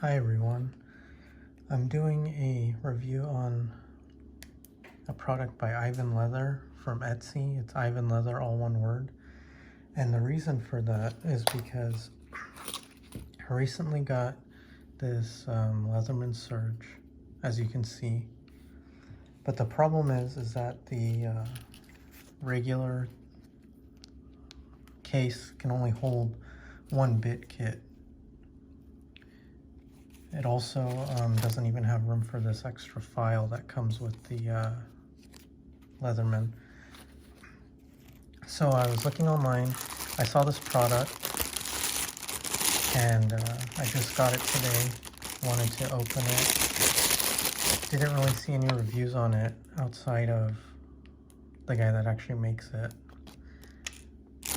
Hi everyone, I'm doing a review on a product by Ivanleather from Etsy. It's Ivanleather, all one word. And the reason for that is because I recently got this Leatherman Surge, as you can see. But the problem is that the regular case can only hold one bit kit. It also doesn't even have room for this extra file that comes with the Leatherman. So I was looking online, I saw this product, and I just got it today. Wanted to open it. Didn't really see any reviews on it outside of the guy that actually makes it.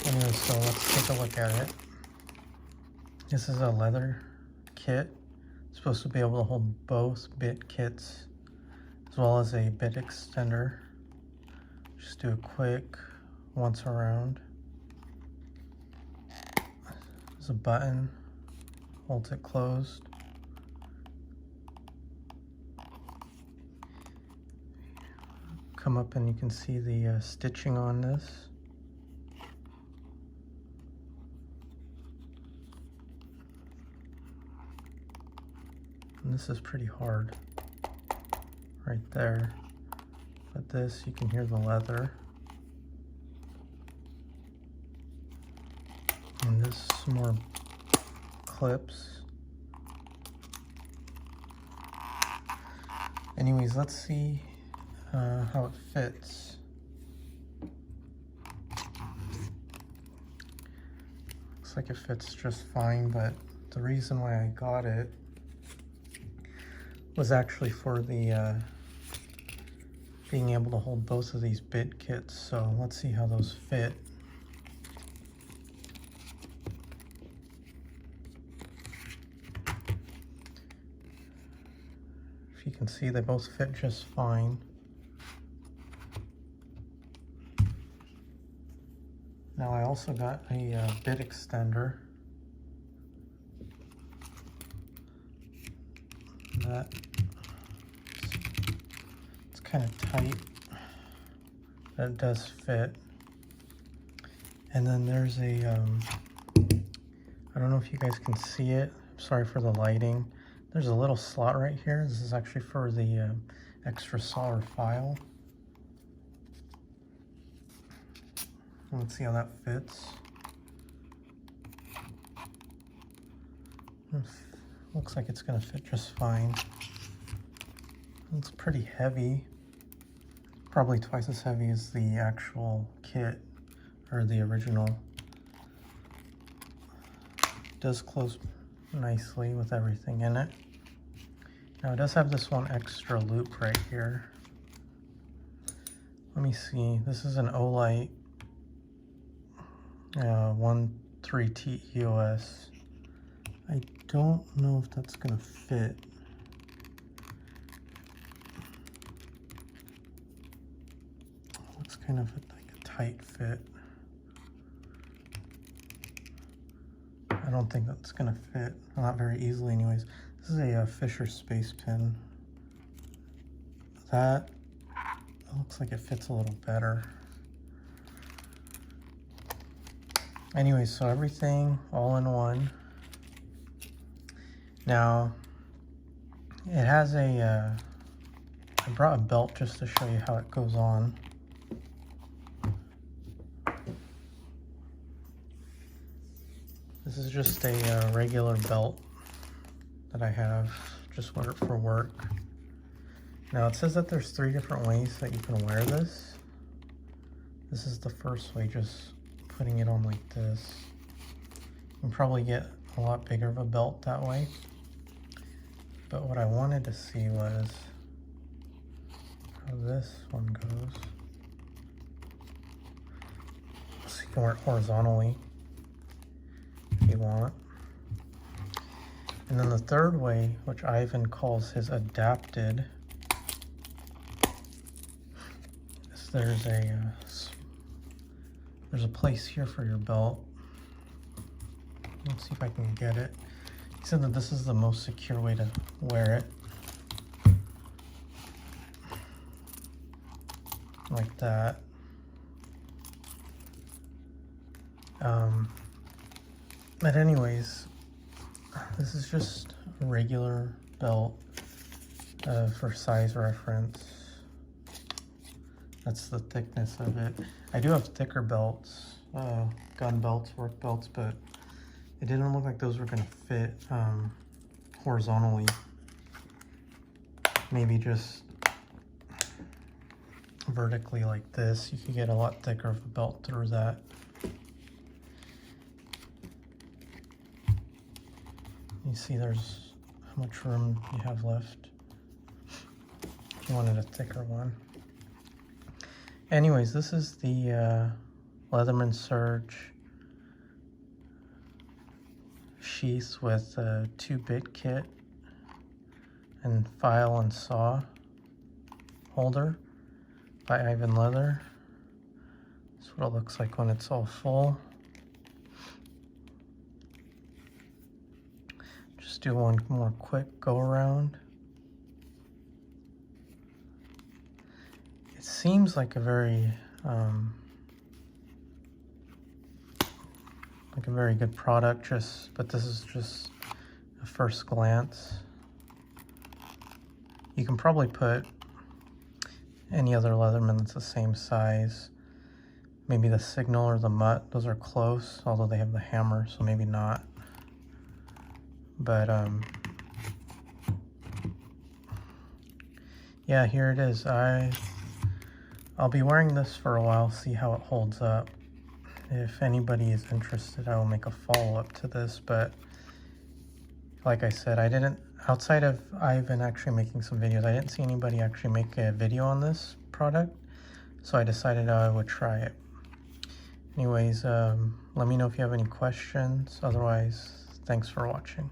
Anyway, so let's take a look at it. This is a leather kit. It's supposed to be able to hold both bit kits as well as a bit extender. Just do a quick once around. There's a button, holds it closed. Come up and you can see the stitching on this. And this is pretty hard right there. But this, you can hear the leather. And this, some more clips. Anyways, let's see how it fits. Looks like it fits just fine, but the reason why I got it was actually for the being able to hold both of these bit kits. So let's see how those fit. If you can see, they both fit just fine. Now I also got a bit extender. That it's kind of tight, but it does fit. And then there's a I don't know if you guys can see it. I'm sorry for the lighting. There's a little slot right here. This is actually for the extra saw or file. Let's see how that fits. Looks like it's going to fit just fine. It's pretty heavy. Probably twice as heavy as the actual kit or the original. It does close nicely with everything in it. Now it does have this one extra loop right here. Let me see. This is an Olight 13T EOS. I don't know if that's gonna fit. Looks kind of like a tight fit. I don't think that's gonna fit, not very easily anyways. This is a Fisher space pin. That looks like it fits a little better. Anyway, so everything all in one. Now, it has a, I brought a belt just to show you how it goes on. This is just a regular belt that I have, just for work. Now it says that there's 3 different ways that you can wear this. This is the first way, just putting it on like this. You can probably get a lot bigger of a belt that way. But what I wanted to see was how this one goes. So you can wear it horizontally if you want. And then the third way, which Ivan calls his adapted, is there's a place here for your belt. Let's see if I can get it. He said that this is the most secure way to wear it. Like that. But anyways, this is just a regular belt for size reference. That's the thickness of it. I do have thicker belts, gun belts, work belts, but it didn't look like those were gonna fit horizontally. Maybe just vertically like this. You could get a lot thicker of a belt through that. You see there's how much room you have left if you wanted a thicker one. Anyways, this is the Leatherman Surge sheath with a 2-bit kit and file and saw holder by Ivanleather. That's what it looks like when it's all full. Just do one more quick go around. It seems like a very good product, but this is just a first glance. You can probably put any other Leatherman that's the same size. Maybe the Signal or the Mutt, those are close, although they have the hammer, so maybe not. But yeah, here it is. I'll be wearing this for a while, see how it holds up. If anybody is interested, I will make a follow-up to this, but like I said, outside of Ivan actually making some videos, I didn't see anybody actually make a video on this product, so I decided I would try it. Anyways, let me know if you have any questions. Otherwise, thanks for watching.